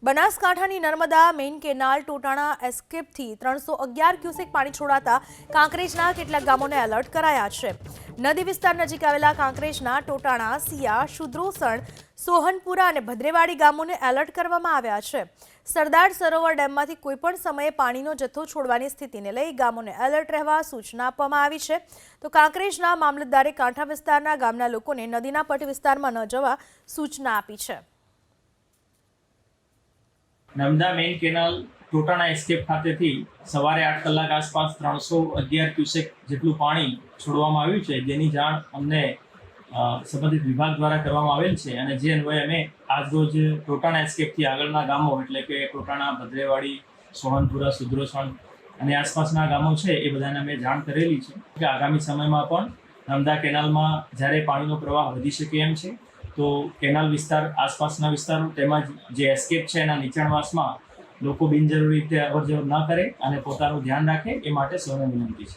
બનાસકાંઠાની Narmada main canal ટોટાણા એસ્કેપથી 311 cusec પાણી છોડાતા કાંકરેજના કેટલાક ગામોને એલર્ટ કરાયા છે। નદી વિસ્તાર નજીક આવેલા કાંકરેજના ટોટાણા, સિયા, શુદ્રોસણ, સોહનપુરા અને ભદ્રેવાડી ગામોને એલર્ટ કરવામાં આવ્યા છે। સરદાર સરોવર ડેમમાંથી કોઈપણ સમયે પાણીનો જથ્થો છોડવાની સ્થિતિને લઈ ગામોને એલર્ટ રહેવા સૂચના આપવામાં આવી છે। તો કાંકરેજના મામલતદારે કાંઠા વિસ્તારના ગામના લોકોને નદીના પટ વિસ્તારમાં ન જવા સૂચના આપી છે। નર્મદા મેઇન કેનાલ ટોટાણા એસ્કેપ ખાતેથી સવારે 8 કલાક આસપાસ 311 ક્યુસેક જેટલું પાણી છોડવામાં આવ્યું છે, જેની જાણ અમને સંબંધિત વિભાગ દ્વારા કરવામાં આવેલ છે અને જે અન્વયે અમે આજરોજ ટોટાણા એસ્કેપથી આગળના ગામો એટલે કે ટોટાણા, ભદ્રેવાડી, સોહનપુરા, શુદ્રોસણ અને આસપાસના ગામો છે એ બધાને અમે જાણ કરેલી છે કે આગામી સમયમાં પણ નર્મદા કેનાલમાં જ્યારે પાણીનો પ્રવાહ વધી શકે એમ છે તો કેનાલ વિસ્તાર, આસપાસના વિસ્તારો તેમજ જે એસ્કેપ છે એના નીચાણવાસમાં લોકો બિનજરૂરી રીતે અવરજવર ન કરે અને પોતાનું ધ્યાન રાખે એ માટે સૌને વિનંતી છે।